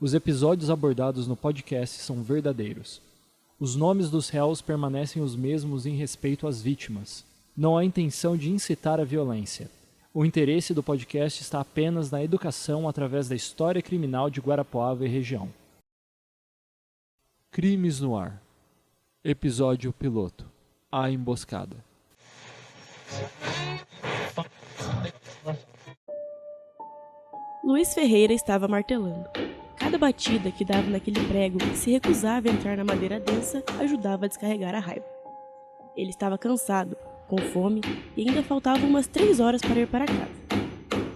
Os episódios abordados no podcast são verdadeiros. Os nomes dos réus permanecem os mesmos em respeito às vítimas. Não há intenção de incitar a violência. O interesse do podcast está apenas na educação através da história criminal de Guarapuava e região. Crimes no ar. Episódio piloto. A emboscada. Luiz Ferreira estava martelando. Cada batida que dava naquele prego que se recusava a entrar na madeira densa ajudava a descarregar a raiva. Ele estava cansado, com fome e ainda faltavam umas 3 horas para ir para casa.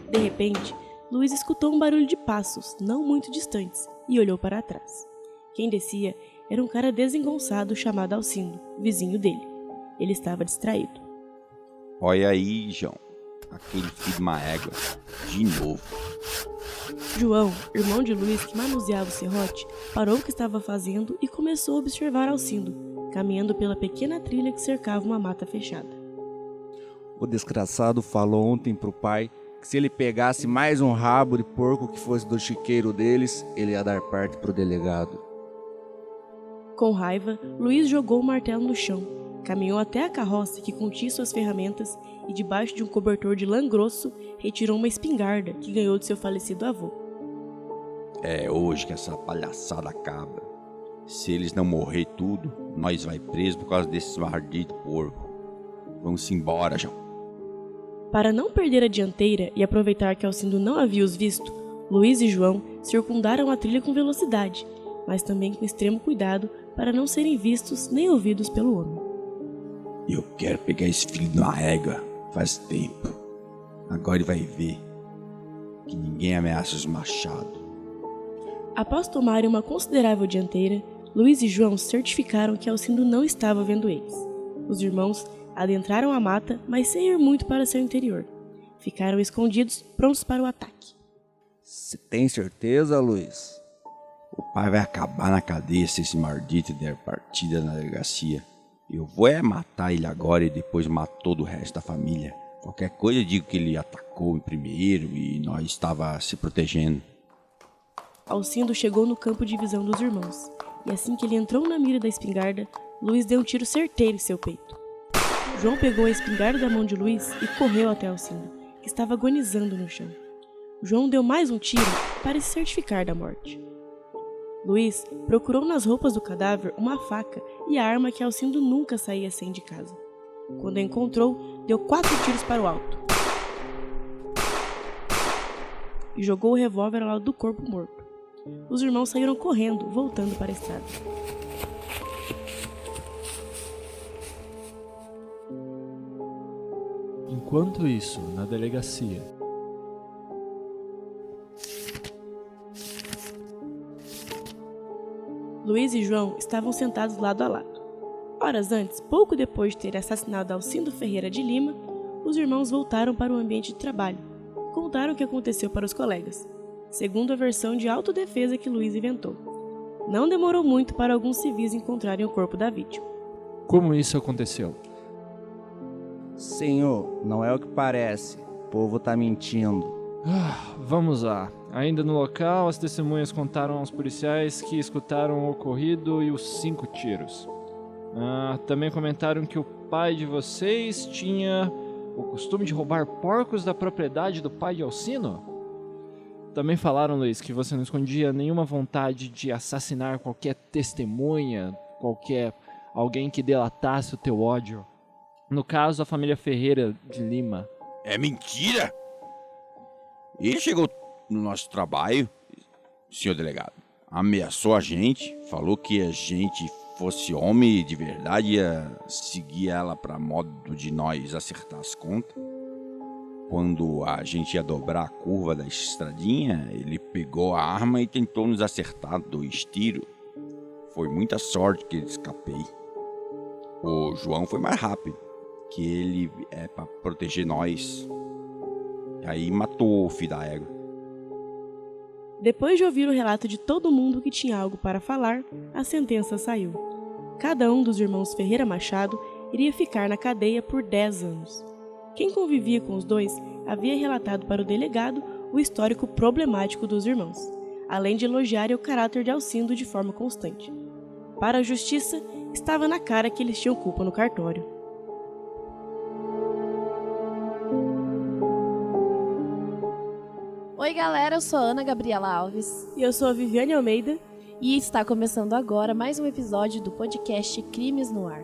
De repente, Luiz escutou um barulho de passos, não muito distantes, e olhou para trás. Quem descia era um cara desengonçado chamado Alcindo, vizinho dele. Ele estava distraído. Olha aí, João. Aquele filho de uma égua. De novo. João, irmão de Luiz que manuseava o serrote, parou o que estava fazendo e começou a observar Alcindo, caminhando pela pequena trilha que cercava uma mata fechada. O desgraçado falou ontem pro pai que se ele pegasse mais um rabo de porco que fosse do chiqueiro deles, ele ia dar parte pro delegado. Com raiva, Luiz jogou o martelo no chão, caminhou até a carroça que continha suas ferramentas e, debaixo de um cobertor de lã grosso, retirou uma espingarda que ganhou de seu falecido avô. É hoje que essa palhaçada acaba. Se eles não morrer tudo, nós vai preso por causa desses malditos porco. Vamos embora, João. Para não perder a dianteira e aproveitar que Alcindo não havia os visto, Luiz e João circundaram a trilha com velocidade, mas também com extremo cuidado para não serem vistos nem ouvidos pelo homem. Eu quero pegar esse filho de uma égua faz tempo. Agora ele vai ver que ninguém ameaça os machados. Após tomarem uma considerável dianteira, Luiz e João certificaram que Alcindo não estava vendo eles. Os irmãos adentraram a mata, mas sem ir muito para seu interior. Ficaram escondidos, prontos para o ataque. Você tem certeza, Luiz? O pai vai acabar na cadeia se esse maldito der partida na delegacia. Eu vou matar ele agora e depois matar todo o resto da família. Qualquer coisa eu digo que ele atacou em primeiro e nós estava se protegendo. Alcindo chegou no campo de visão dos irmãos, e assim que ele entrou na mira da espingarda, Luiz deu um tiro certeiro em seu peito. João pegou a espingarda da mão de Luiz e correu até Alcindo, que estava agonizando no chão. João deu mais um tiro para se certificar da morte. Luiz procurou nas roupas do cadáver uma faca e a arma que Alcindo nunca saía sem de casa. Quando a encontrou, deu 4 tiros para o alto e jogou o revólver ao lado do corpo morto. Os irmãos saíram correndo, voltando para a estrada. Enquanto isso, na delegacia. Luiz e João estavam sentados lado a lado. Horas antes, pouco depois de ter assassinado Alcindo Ferreira de Lima, os irmãos voltaram para o ambiente de trabalho e contaram o que aconteceu para os colegas, segundo a versão de autodefesa que Luiz inventou. Não demorou muito para alguns civis encontrarem o corpo da vítima. Como isso aconteceu? Senhor, não é o que parece. O povo tá mentindo. Vamos lá. Ainda no local, as testemunhas contaram aos policiais que escutaram o ocorrido e os 5 tiros. Também comentaram que o pai de vocês tinha o costume de roubar porcos da propriedade do pai de Alcino? Também falaram, Luiz, que você não escondia nenhuma vontade de assassinar qualquer testemunha, alguém que delatasse o teu ódio. No caso, a família Ferreira de Lima. É mentira! Ele chegou no nosso trabalho, senhor delegado, ameaçou a gente, falou que a gente fosse homem de verdade, ia seguir ela para modo de nós acertar as contas. Quando a gente ia dobrar a curva da estradinha, ele pegou a arma e tentou nos acertar 2 tiros. Foi muita sorte que ele escapei. O João foi mais rápido, que ele é para proteger nós. E aí matou o filho da égua. Depois de ouvir o relato de todo mundo que tinha algo para falar, a sentença saiu. Cada um dos irmãos Ferreira Machado iria ficar na cadeia por 10 anos. Quem convivia com os dois havia relatado para o delegado o histórico problemático dos irmãos. além de elogiarem o caráter de Alcindo de forma constante. Para a justiça, estava na cara que eles tinham culpa no cartório. Oi galera, eu sou a Ana Gabriela Alves E eu sou a Viviane Almeida. e está começando agora mais um episódio do podcast Crimes no Ar.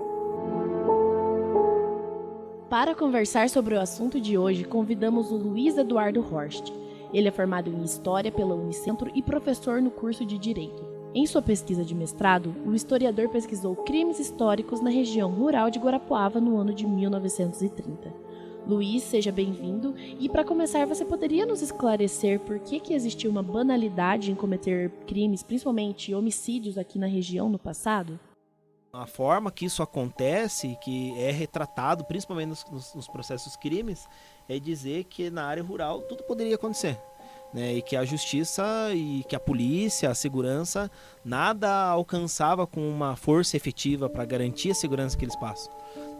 Para conversar sobre o assunto de hoje, convidamos o Luiz Eduardo Horst. Ele é formado em História pela Unicentro e professor no curso de Direito. Em sua pesquisa de mestrado, o historiador pesquisou crimes históricos na região rural de Guarapuava no ano de 1930. Luiz, seja bem-vindo. E para começar, você poderia nos esclarecer por que existiu uma banalidade em cometer crimes, principalmente homicídios aqui na região no passado? A forma que isso acontece, que é retratado principalmente nos processos crimes, é dizer que na área rural tudo poderia acontecer, né? E que a justiça e que a polícia, a segurança, nada alcançava com uma força efetiva para garantir a segurança que eles passam,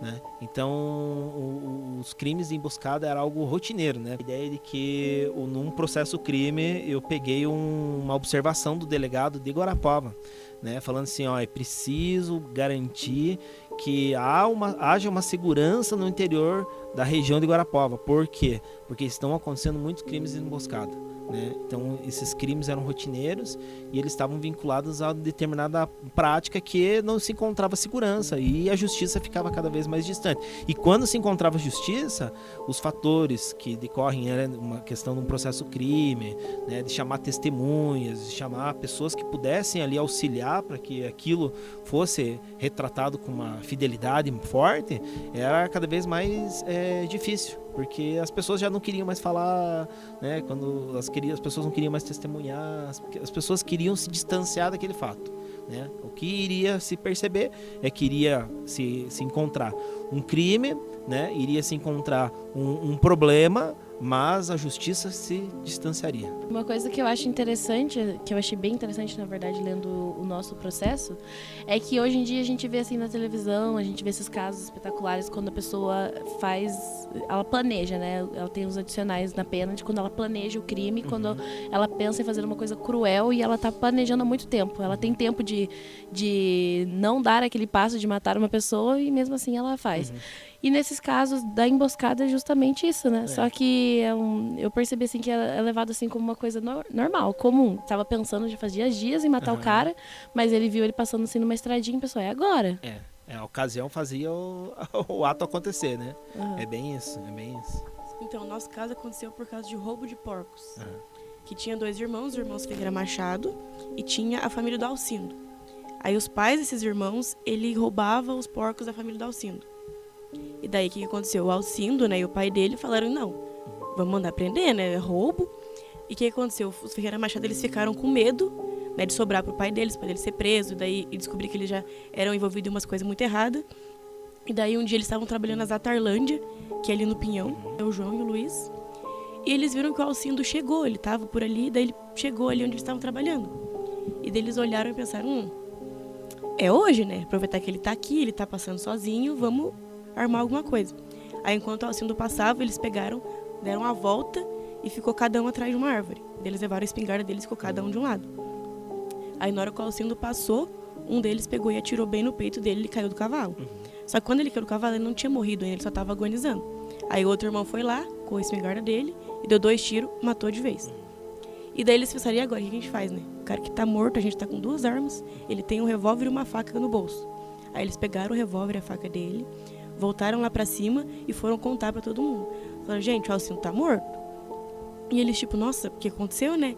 né? Então os crimes de emboscada era algo rotineiro, né? A ideia de que num processo crime eu peguei uma observação do delegado de Guarapuava, né, falando assim, ó, é preciso garantir que haja uma segurança no interior da região de Guarapuava. Por quê? Porque estão acontecendo muitos crimes de emboscada, né? Então esses crimes eram rotineiros e eles estavam vinculados a determinada prática que não se encontrava segurança e a justiça ficava cada vez mais distante. E quando se encontrava justiça, os fatores que decorrem era uma questão de um processo crime, né, de chamar testemunhas, de chamar pessoas que pudessem ali auxiliar para que aquilo fosse retratado com uma fidelidade forte, era cada vez mais difícil, porque as pessoas já não queriam mais falar, né, quando as pessoas não queriam mais testemunhar, as pessoas queriam se distanciar daquele fato, né? O que iria se perceber é que iria se encontrar um crime, né, iria se encontrar um problema, mas a justiça se distanciaria. Uma coisa que eu acho interessante, que eu achei bem interessante, na verdade, lendo o nosso processo, é que hoje em dia a gente vê assim na televisão, a gente vê esses casos espetaculares quando a pessoa ela planeja, né? Ela tem os adicionais na pena de quando ela planeja o crime, quando ela pensa em fazer uma coisa cruel e ela tá planejando há muito tempo. Ela tem tempo de não dar aquele passo de matar uma pessoa e mesmo assim ela faz. E nesses casos da emboscada é justamente isso, né? Só que eu percebi assim que é levado assim como uma coisa normal, comum. Tava pensando já fazia dias em matar o cara, mas ele viu ele passando assim numa estradinha e pensou, é agora. A ocasião fazia o ato acontecer, né? É bem isso. Então, o nosso caso aconteceu por causa de roubo de porcos. Que tinha 2 irmãos, os irmãos Ferreira Machado, e tinha a família do Alcindo. Aí os pais desses irmãos, ele roubava os porcos da família do Alcindo. E daí o que aconteceu? O Alcindo, né, e o pai dele falaram, não, vamos mandar prender, né, é roubo. E o que aconteceu? Os Ferreira Machado, eles ficaram com medo, né, de sobrar pro pai deles, para ele ser preso, e descobrir que eles já eram envolvidos em umas coisas muito erradas. E daí um dia eles estavam trabalhando na Zatarlândia, que é ali no Pinhão, é o João e o Luiz. E eles viram que o Alcindo chegou, ele tava por ali, daí ele chegou ali onde eles estavam trabalhando. E daí eles olharam e pensaram, é hoje, né, aproveitar que ele tá aqui, ele tá passando sozinho, vamos armar alguma coisa. Aí enquanto o Alcindo passava, eles pegaram, deram a volta e ficou cada um atrás de uma árvore. Eles levaram a espingarda deles e ficou cada um de um lado. Aí na hora que o Alcindo passou, um deles pegou e atirou bem no peito dele e caiu do cavalo. Só que quando ele caiu do cavalo, ele não tinha morrido ainda, ele só estava agonizando. Aí o outro irmão foi lá, com a espingarda dele, e deu 2 tiros, matou de vez. E daí eles pensaram, e agora, o que a gente faz, né? O cara que tá morto, a gente tá com 2 armas, ele tem um revólver e uma faca no bolso. Aí eles pegaram o revólver e a faca dele, voltaram lá pra cima e foram contar pra todo mundo. Falaram, gente, o Alcindo tá morto? E eles tipo, nossa, o que aconteceu, né?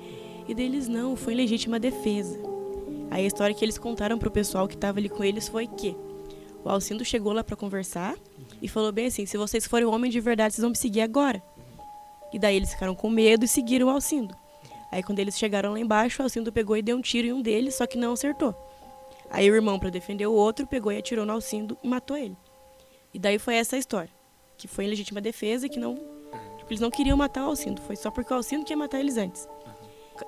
E deles, não, foi legítima defesa. Aí a história que eles contaram pro pessoal que tava ali com eles foi que o Alcindo chegou lá pra conversar e falou bem assim, se vocês forem homem de verdade, vocês vão me seguir agora. E daí eles ficaram com medo e seguiram o Alcindo. Aí quando eles chegaram lá embaixo, o Alcindo pegou e deu um tiro em um deles, só que não acertou. Aí o irmão, pra defender o outro, pegou e atirou no Alcindo e matou ele. E daí foi essa a história, que foi em legítima defesa e que não, tipo, eles não queriam matar o Alcindo, foi só porque o Alcindo queria matar eles antes.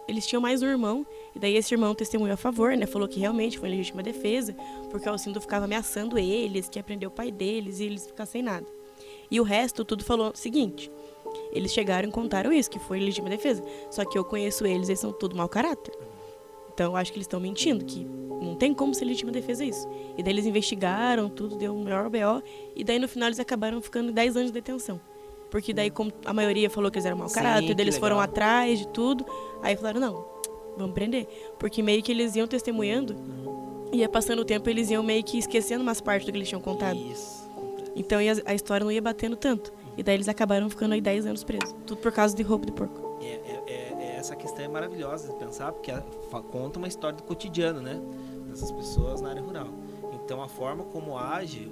Eles tinham mais um irmão, e daí esse irmão testemunhou a favor, né, falou que realmente foi em legítima defesa, porque o Alcindo ficava ameaçando eles, que ia prender o pai deles, e eles ficavam sem nada. E o resto tudo falou o seguinte, Eles chegaram e contaram isso, que foi legítima defesa. Só que eu conheço eles são tudo mau caráter. Então eu acho que eles estão mentindo, que não tem como ser legítima defesa isso. E daí eles investigaram, tudo deu um maior BO, e daí no final eles acabaram ficando 10 anos de detenção. Porque daí, como a maioria falou que eles eram mau caráter, daí eles foram atrás de tudo, aí falaram, não, vamos prender. Porque meio que eles iam testemunhando, ia passando o tempo, eles iam meio que esquecendo umas partes do que eles tinham contado. Isso. Então a história não ia batendo tanto. E daí eles acabaram ficando aí 10 anos presos. Tudo por causa de roubo de porco. Essa questão é maravilhosa de pensar, porque conta uma história do cotidiano, né? Dessas pessoas na área rural. Então a forma como age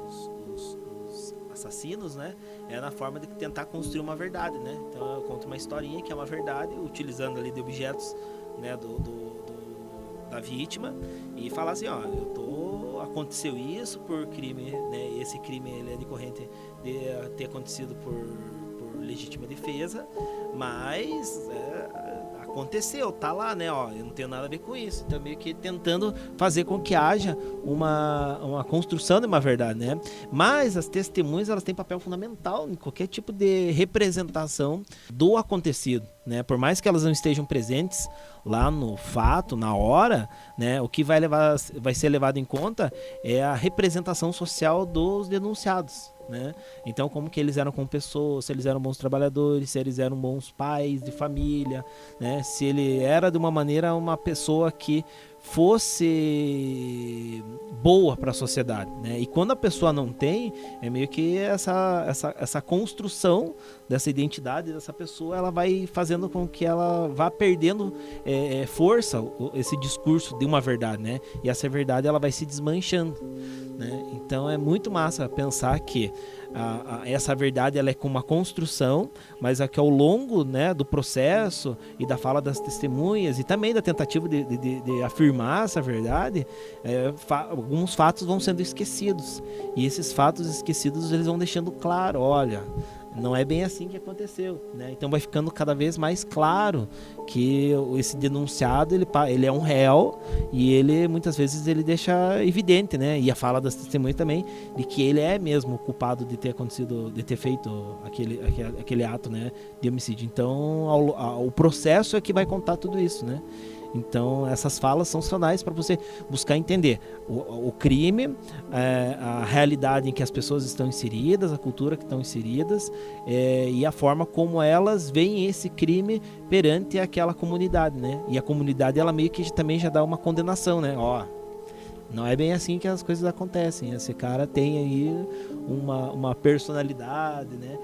os assassinos, né? É na forma de tentar construir uma verdade, né? Então eu conto uma historinha que é uma verdade, utilizando ali de objetos, né? Da vítima, e falar assim, ó, aconteceu isso por crime, né? Esse crime ele é decorrente de ter acontecido por legítima defesa, mas aconteceu, tá lá, né? Ó, eu não tenho nada a ver com isso. Então meio que tentando fazer com que haja uma construção de uma verdade, né? Mas as testemunhas, elas têm papel fundamental em qualquer tipo de representação do acontecido, né? Por mais que elas não estejam presentes lá no fato, na hora, né? O que vai ser levado em conta é a representação social dos denunciados, né? Então, como que eles eram como pessoas, se eles eram bons trabalhadores, se eles eram bons pais de família, né? Se ele era de uma maneira uma pessoa que fosse boa para a sociedade, né? E quando a pessoa não tem, é meio que essa construção dessa identidade dessa pessoa, ela vai fazendo com que ela vá perdendo força, esse discurso de uma verdade, né? E essa verdade ela vai se desmanchando, né? Então é muito massa pensar que essa verdade ela é como uma construção, mas que ao longo, né, do processo e da fala das testemunhas e também da tentativa de afirmar essa verdade, alguns fatos vão sendo esquecidos, e esses fatos esquecidos eles vão deixando claro, olha, não é bem assim que aconteceu, né? Então vai ficando cada vez mais claro que esse denunciado ele é um réu, e ele muitas vezes ele deixa evidente, né? E a fala das testemunhas também de que ele é mesmo o culpado de ter acontecido, de ter feito aquele ato, né, de homicídio. Então o processo é que vai contar tudo isso, né? Então essas falas são finais para você buscar entender o crime, a realidade em que as pessoas estão inseridas, a cultura que estão inseridas, e a forma como elas veem esse crime perante aquela comunidade, né? E a comunidade ela meio que também já dá uma condenação, né? Ó, não é bem assim que as coisas acontecem. Esse cara tem aí uma personalidade, né?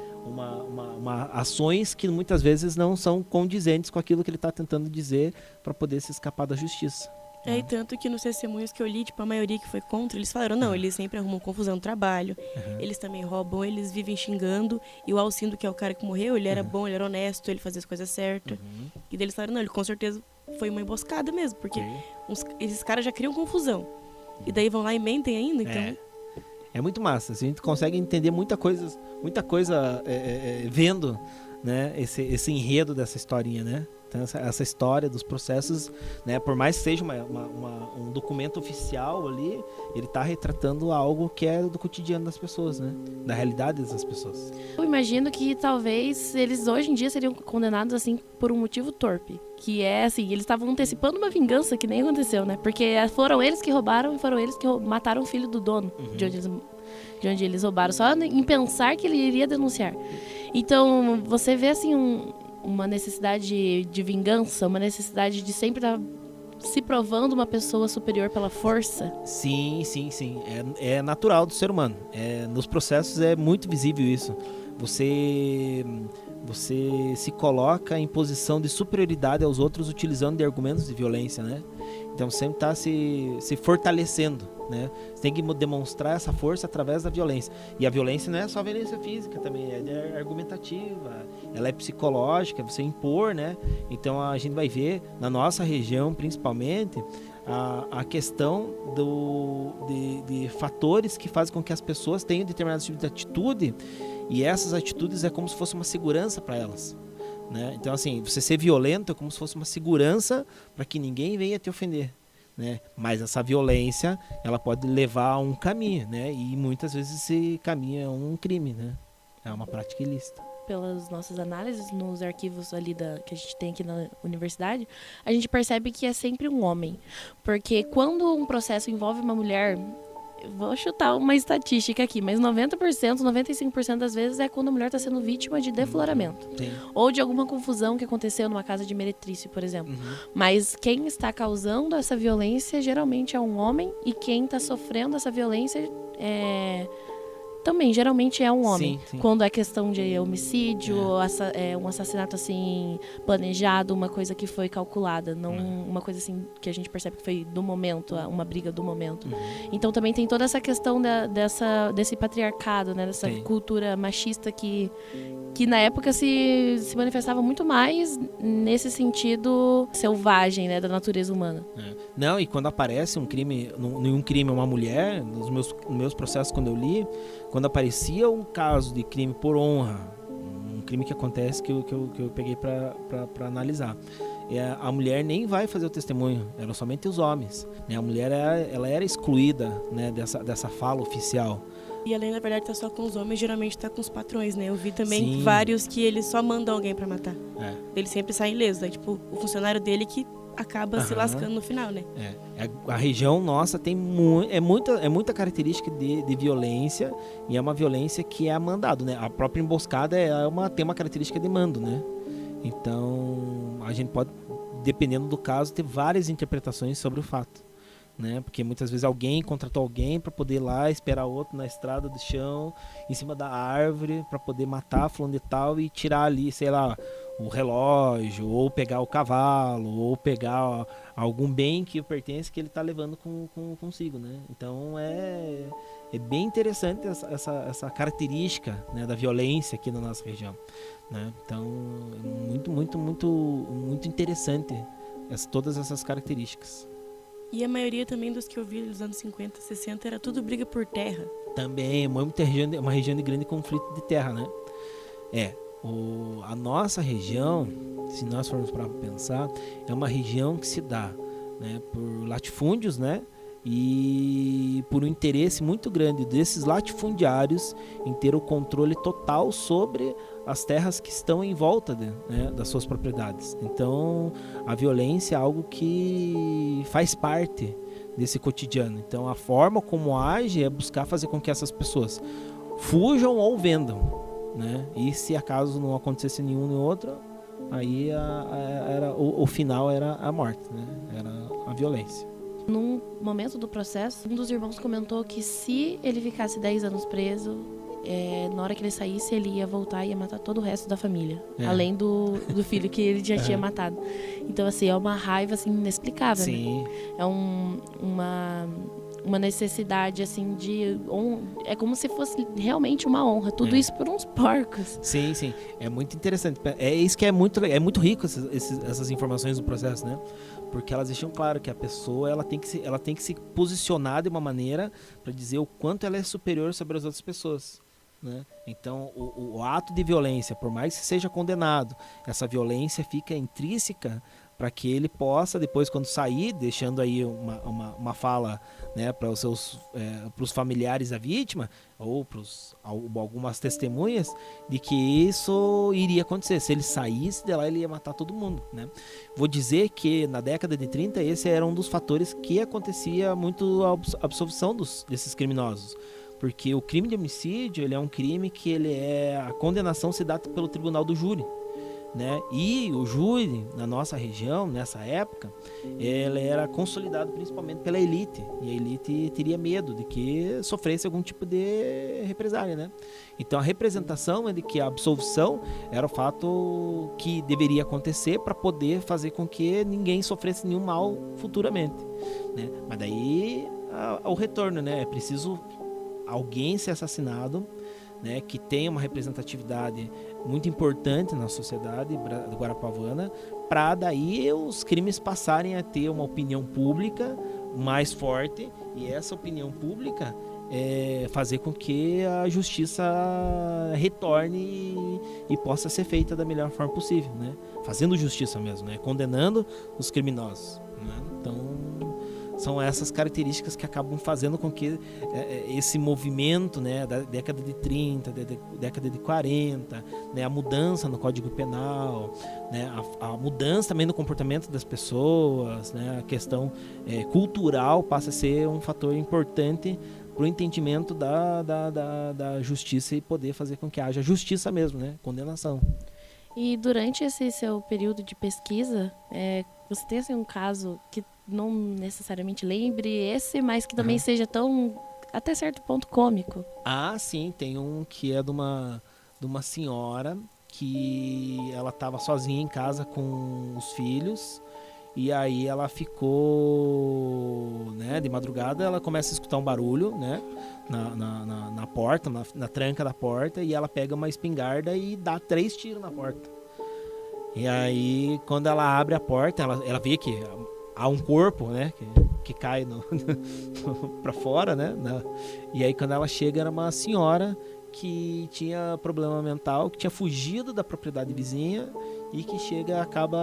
Ações que muitas vezes não são condizentes com aquilo que ele está tentando dizer para poder se escapar da justiça. E tanto que nos testemunhos que eu li, tipo, a maioria que foi contra, eles falaram, não, eles sempre arrumam confusão no trabalho, eles também roubam, eles vivem xingando, e o Alcindo, que é o cara que morreu, ele era bom, ele era honesto, ele fazia as coisas certas. E daí eles falaram, não, ele com certeza foi uma emboscada mesmo, porque esses caras já criam confusão. E daí vão lá e mentem ainda, então... É muito massa, a gente consegue entender muita coisa vendo, né, esse enredo dessa historinha, né? Então, essa história dos processos, né, por mais que seja um documento oficial ali, ele está retratando algo que é do cotidiano das pessoas, né? Da realidade dessas pessoas. Eu imagino que talvez eles hoje em dia seriam condenados assim por um motivo torpe, que é assim, eles estavam antecipando uma vingança que nem aconteceu, né? Porque foram eles que roubaram e foram eles que mataram o filho do dono de onde eles roubaram, só em pensar que ele iria denunciar. Então, você vê assim uma necessidade de vingança, uma necessidade de sempre estar se provando uma pessoa superior pela força. Sim. É natural do ser humano. Nos processos é muito visível isso. Você se coloca em posição de superioridade aos outros utilizando de argumentos de violência, né? Então sempre está se fortalecendo, né? Você tem que demonstrar essa força através da violência. E a violência não é só violência física também, é argumentativa, ela é psicológica, você impor, né? Então a gente vai ver na nossa região principalmente a questão de fatores que fazem com que as pessoas tenham determinados tipos de atitude, e essas atitudes é como se fosse uma segurança para elas, né? Então assim, você ser violento é como se fosse uma segurança para que ninguém venha te ofender, né? Mas essa violência ela pode levar a um caminho, né? E muitas vezes esse caminho é um crime, né? É uma prática ilícita. pelas nossas análises nos arquivos ali que a gente tem aqui na universidade, a gente percebe que é sempre um homem. Porque quando um processo envolve uma mulher, vou chutar uma estatística aqui, mas 90%, 95% das vezes é quando a mulher está sendo vítima de defloramento. Sim. Ou de alguma confusão que aconteceu numa casa de meretriz, por exemplo. Mas quem está causando essa violência geralmente é um homem, e quem está sofrendo essa violência também geralmente é um homem. Sim. Quando é questão de homicídio, um assassinato assim planejado, uma coisa que foi calculada, não uma coisa assim que a gente percebe que foi do momento, uma briga do momento. Então também tem toda essa questão desse patriarcado, né, dessa cultura machista que na época se manifestava muito mais nesse sentido selvagem, né, da natureza humana. Não, e quando aparece um crime, uma mulher, nos meus processos quando eu li, quando aparecia um caso de crime por honra, um crime que acontece que eu peguei para analisar, a mulher nem vai fazer o testemunho, eram somente os homens, né? A mulher ela era excluída, né, dessa fala oficial. E além, na verdade, tá só com os homens, geralmente tá com os patrões, né? Eu vi também vários que eles só mandam alguém pra matar. Ele sempre sai ileso, tipo, o funcionário dele que acaba se lascando no final, né? A região nossa tem muita característica de violência, e é uma violência que é mandado, né? A própria emboscada tem uma característica de mando, né? Então, a gente pode, dependendo do caso, ter várias interpretações sobre o fato, né? Porque muitas vezes alguém contratou alguém para poder ir lá esperar outro na estrada do chão, em cima da árvore, para poder matar fulano de tal e tirar ali, sei lá, o relógio, ou pegar o cavalo, ou pegar algum bem que pertence que ele está levando consigo, né? Então é bem interessante essa característica, né, da violência aqui na nossa região, né? Então é muito interessante todas essas características. E a maioria também dos que eu vi nos anos 50, 60 era tudo briga por terra. Também, uma região de grande conflito de terra, né? A nossa região, se nós formos para pensar, é uma região que se dá, né, por latifúndios, né, e por um interesse muito grande desses latifundiários em ter o controle total sobre as terras que estão em volta das suas propriedades. Então, a violência é algo que faz parte desse cotidiano. Então, a forma como age é buscar fazer com que essas pessoas fujam ou vendam, né? E se acaso não acontecesse nenhum nem outro, aí o final era a morte, né? Era a violência. Num momento do processo, um dos irmãos comentou que se ele ficasse 10 anos preso, na hora que ele saísse, ele ia voltar e ia matar todo o resto da família, além do filho que ele já tinha matado. Então, assim, é uma raiva assim, inexplicável. Sim. Né? É uma necessidade, assim, é como se fosse realmente uma honra. Tudo isso por uns porcos. Sim. É muito interessante. É isso que é muito rico, essas informações do processo, né? Porque elas deixam claro que a pessoa ela tem que se posicionar de uma maneira para dizer o quanto ela é superior sobre as outras pessoas, né? Então, o ato de violência, por mais que seja condenado, essa violência fica intrínseca para que ele possa, depois, quando sair, deixando aí uma fala, né, para os familiares da vítima, ou para algumas testemunhas, de que isso iria acontecer. Se ele saísse de lá, ele ia matar todo mundo, né? Vou dizer que na década de 30, esse era um dos fatores que acontecia muito a absolvição desses criminosos. Porque o crime de homicídio, ele é um crime que a condenação se dá pelo tribunal do júri, né? E o júri, na nossa região, nessa época, ele era consolidado principalmente pela elite. E a elite teria medo de que sofresse algum tipo de represália, né? Então a representação é de que a absolvição era o fato que deveria acontecer para poder fazer com que ninguém sofresse nenhum mal futuramente, né? Mas daí o retorno, né? É preciso alguém ser assassinado, né, que tenha uma representatividade muito importante na sociedade guarapavana, para daí os crimes passarem a ter uma opinião pública mais forte, e essa opinião pública fazer com que a justiça retorne e possa ser feita da melhor forma possível, né? Fazendo justiça mesmo, né? Condenando os criminosos, né? Então são essas características que acabam fazendo com que esse movimento, né, da década de 30, da década de 40, né, a mudança no Código Penal, né, a mudança também no comportamento das pessoas, né, a questão cultural passa a ser um fator importante para o entendimento da justiça e poder fazer com que haja justiça mesmo, né, condenação. E durante esse seu período de pesquisa, você tem assim, um caso que não necessariamente lembre esse, mas que também seja tão, até certo ponto, cômico? Ah, sim, tem um que é de uma senhora que ela estava sozinha em casa com os filhos, e aí ela ficou, né, de madrugada, ela começa a escutar um barulho, né, na porta, na tranca da porta, e ela pega uma espingarda e dá 3 tiros na porta. E aí, quando ela abre a porta, ela vê que há um corpo, né, que cai para fora, né, e aí quando ela chega, era uma senhora que tinha problema mental, que tinha fugido da propriedade vizinha e que acaba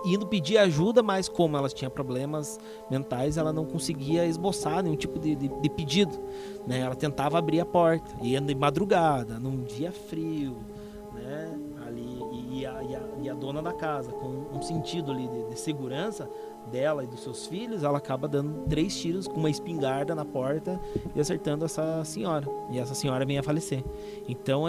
indo pedir ajuda, mas como ela tinha problemas mentais, ela não conseguia esboçar nenhum tipo de pedido, né? Ela tentava abrir a porta, ia de madrugada, num dia frio, né? Ali, e a dona da casa, com um sentido ali de segurança dela e dos seus filhos, ela acaba dando 3 tiros com uma espingarda na porta e acertando essa senhora. E essa senhora vem a falecer. Então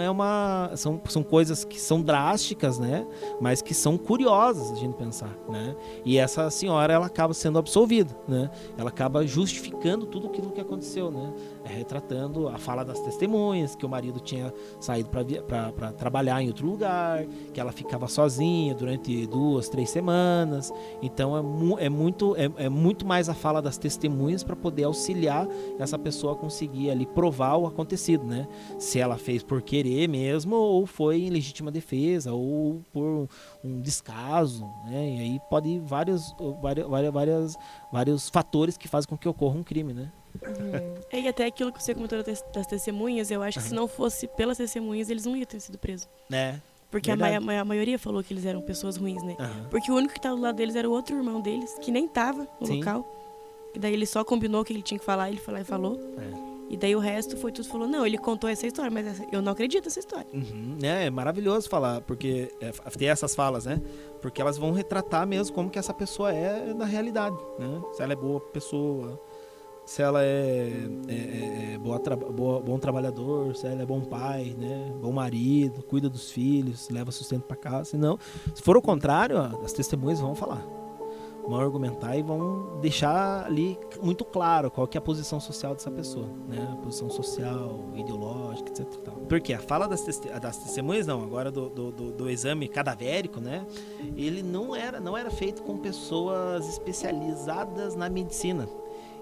são coisas que são drásticas, né? Mas que são curiosas a gente pensar, né? E essa senhora, ela acaba sendo absolvida, né? Ela acaba justificando tudo aquilo que aconteceu, né? Retratando a fala das testemunhas, que o marido tinha saído para trabalhar em outro lugar, que ela ficava sozinha durante 2, 3 semanas. Então é muito mais a fala das testemunhas para poder auxiliar essa pessoa a conseguir ali provar o acontecido, né? Se ela fez por querer mesmo, ou foi em legítima defesa, ou por um descaso, né? E aí pode ir vários fatores que fazem com que ocorra um crime, né? E até aquilo que você comentou das testemunhas, eu acho que se não fosse pelas testemunhas, eles não iam ter sido presos. Porque a maioria falou que eles eram pessoas ruins, né? Porque o único que estava do lado deles era o outro irmão deles, que nem tava no local. E daí ele só combinou o que ele tinha que falar, ele foi lá e falou. E daí o resto foi tudo, falou, não, ele contou essa história, mas eu não acredito nessa história. É maravilhoso falar, porque ter essas falas, né? Porque elas vão retratar mesmo como que essa pessoa é na realidade, né? Se ela é boa pessoa, se ela é bom trabalhador, se ela é bom pai, né? Bom marido, cuida dos filhos, leva sustento para casa. Senão, se for o contrário, as testemunhas vão falar, vão argumentar e vão deixar ali muito claro qual que é a posição social dessa pessoa, né? A posição social, ideológica, etc. Porque a fala das testemunhas, não, agora do exame cadavérico, né? Ele não era feito com pessoas especializadas na medicina.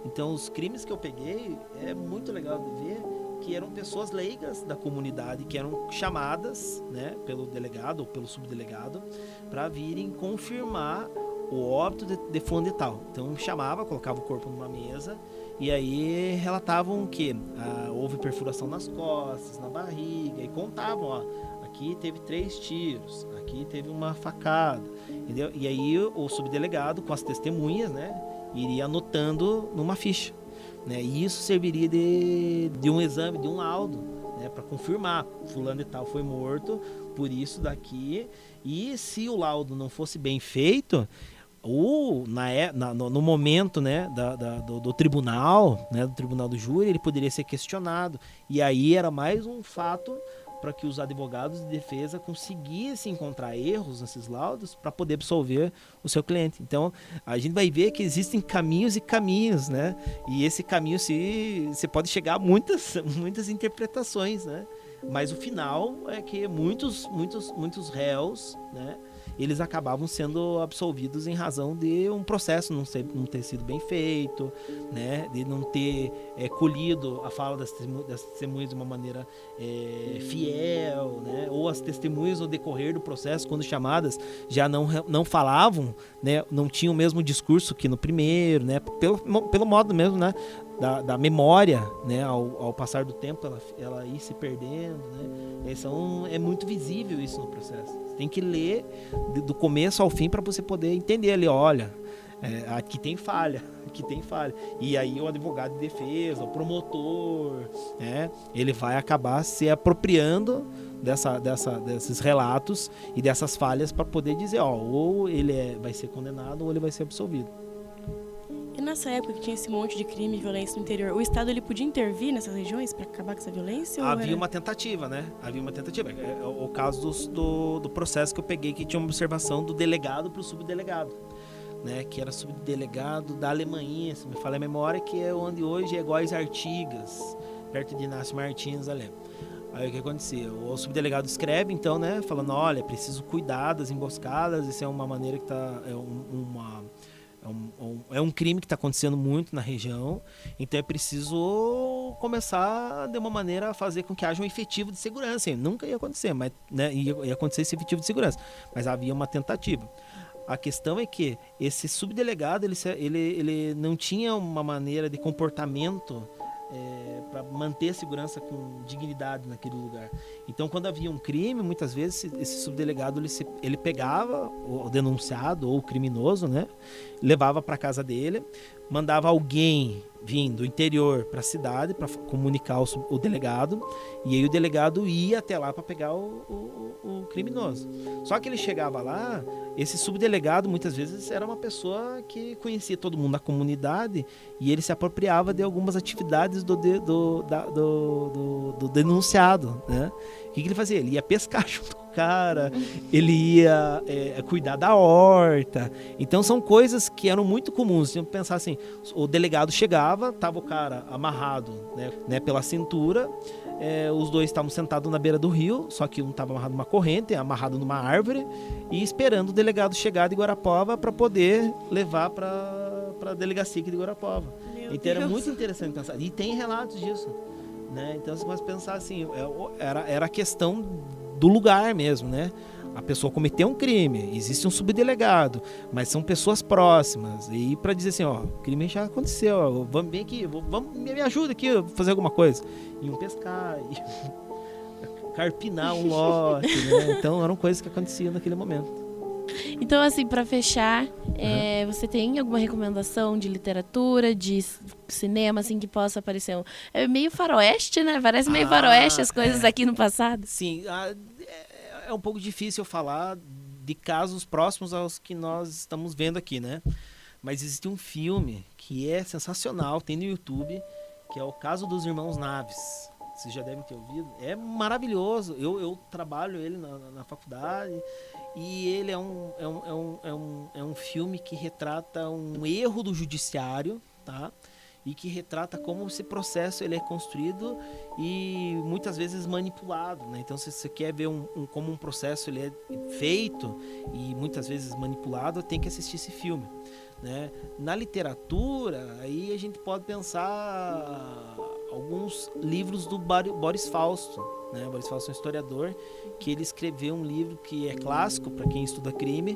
Então, os crimes que eu peguei, é muito legal de ver que eram pessoas leigas da comunidade, que eram chamadas, né, pelo delegado ou pelo subdelegado para virem confirmar o óbito de fulano de tal. Então, chamava, colocava o corpo numa mesa e aí relatavam que houve perfuração nas costas, na barriga, e contavam, aqui teve 3 tiros, aqui teve uma facada, entendeu? E aí o subdelegado, com as testemunhas, né, iria anotando numa ficha, né? E isso serviria de um exame, de um laudo, né? Para confirmar, fulano de tal foi morto por isso daqui. E se o laudo não fosse bem feito, no momento, né, do tribunal, né, do tribunal do júri, ele poderia ser questionado. E aí era mais um fato para que os advogados de defesa conseguissem encontrar erros nesses laudos para poder absolver o seu cliente. Então, a gente vai ver que existem caminhos e caminhos, né? E esse caminho você pode chegar a muitas interpretações, né? Mas o final é que muitos réus, né, eles acabavam sendo absolvidos em razão de um processo não ter sido bem feito, né, de não ter colhido a fala das testemunhas de uma maneira fiel, né, ou as testemunhas no decorrer do processo, quando chamadas, já não falavam, né, não tinham o mesmo discurso que no primeiro, né, pelo modo mesmo, né, da memória, né, ao passar do tempo ela ir se perdendo, né? É muito visível isso no processo. Você tem que ler do começo ao fim para você poder entender ali, olha, Aqui tem falha, aqui tem falha. E aí o advogado de defesa, o promotor, né, ele vai acabar se apropriando desses relatos e dessas falhas para poder dizer, ou ele vai ser condenado ou ele vai ser absolvido. E nessa época que tinha esse monte de crime e violência no interior, o Estado ele podia intervir nessas regiões para acabar com essa violência? Havia uma tentativa, né? Havia uma tentativa. O caso do processo que eu peguei, que tinha uma observação do delegado para o subdelegado, né? Que era subdelegado da Alemanha, se me falha a memória, que é onde hoje é Góis Artigas, perto de Inácio Martins ali. Aí o que acontecia? O subdelegado escreve, então, né? Falando, olha, preciso cuidar das emboscadas, isso é uma maneira que está... É um crime que está acontecendo muito na região, então é preciso começar de uma maneira a fazer com que haja um efetivo de segurança. Nunca ia acontecer, mas né, ia acontecer esse efetivo de segurança, mas havia uma tentativa. A questão é que esse subdelegado ele não tinha uma maneira de comportamento para manter a segurança com dignidade naquele lugar. Então, quando havia um crime, muitas vezes esse subdelegado ele pegava o denunciado ou o criminoso, né, levava para casa dele, mandava alguém vindo do interior para a cidade para comunicar o delegado, e aí o delegado ia até lá para pegar o criminoso. Só que ele chegava lá, esse subdelegado muitas vezes era uma pessoa que conhecia todo mundo da comunidade e ele se apropriava de algumas atividades do denunciado, né? O que ele fazia? Ele ia pescar junto com o cara, ele ia cuidar da horta. Então são coisas que eram muito comuns. Tinha que pensar assim, o delegado chegava, tava o cara amarrado, né, pela cintura, os dois estavam sentados na beira do rio, só que um estava amarrado numa corrente, amarrado numa árvore, e esperando o delegado chegar de Guarapuava para poder levar para a delegacia aqui de Guarapuava. Então era muito interessante pensar. E tem relatos disso, né? Então você começa a pensar assim, era a questão do lugar mesmo, né? A pessoa cometeu um crime, existe um subdelegado, mas são pessoas próximas. E para dizer assim, ó, o crime já aconteceu, ó, vamos bem aqui, me ajuda aqui a fazer alguma coisa. Iam pescar, carpinar um lote, né? Então eram coisas que aconteciam naquele momento. Então, assim, para fechar, você tem alguma recomendação de literatura, de cinema, assim, que possa aparecer? É meio faroeste, né? Parece meio faroeste as coisas aqui no passado. Sim, é um pouco difícil eu falar de casos próximos aos que nós estamos vendo aqui, né? Mas existe um filme que é sensacional, tem no YouTube, que é o Caso dos Irmãos Naves. Vocês já devem ter ouvido. É maravilhoso. Eu trabalho ele na faculdade e ele é um filme que retrata um erro do judiciário, tá? E que retrata como esse processo ele é construído e muitas vezes manipulado, né? Então, se você quer ver como um processo ele é feito e muitas vezes manipulado, tem que assistir esse filme, né? Na literatura, aí a gente pode pensar alguns livros do Boris Fausto, né? Boris Fausto é um historiador que ele escreveu um livro que é clássico para quem estuda crime,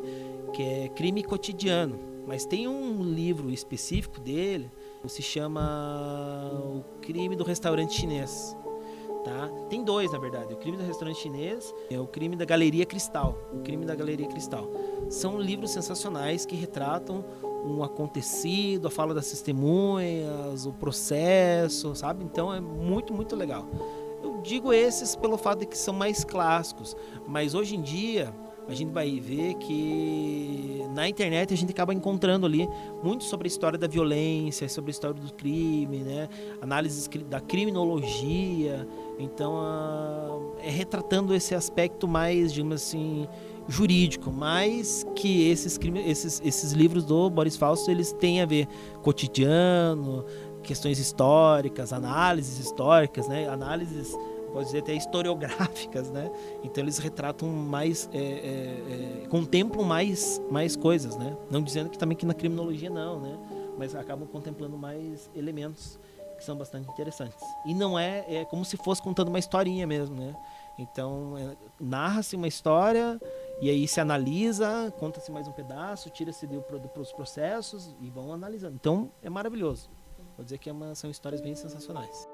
que é Crime Cotidiano. Mas tem um livro específico dele, que se chama O Crime do Restaurante Chinês. Tá? Tem dois, na verdade. O Crime do Restaurante Chinês e o Crime da Galeria Cristal. O Crime da Galeria Cristal. São livros sensacionais que retratam um acontecido, a fala das testemunhas, o processo, sabe? Então é muito, muito legal. Eu digo esses pelo fato de que são mais clássicos, mas hoje em dia a gente vai ver que na internet a gente acaba encontrando ali muito sobre a história da violência, sobre a história do crime, né? Análises da criminologia. Então, é retratando esse aspecto mais, digamos assim, jurídico, mas que esses livros do Boris Fausto, eles têm a ver cotidiano, questões históricas, análises históricas, né? Análises, pode dizer até historiográficas, né? Então eles retratam mais, contemplam mais coisas, né? Não dizendo que também que na criminologia não, né? Mas acabam contemplando mais elementos que são bastante interessantes. E não é como se fosse contando uma historinha mesmo, né? Então narra-se uma história e aí se analisa, conta-se mais um pedaço, tira-se dos processos e vão analisando. Então é maravilhoso. Vou dizer que são histórias bem sensacionais.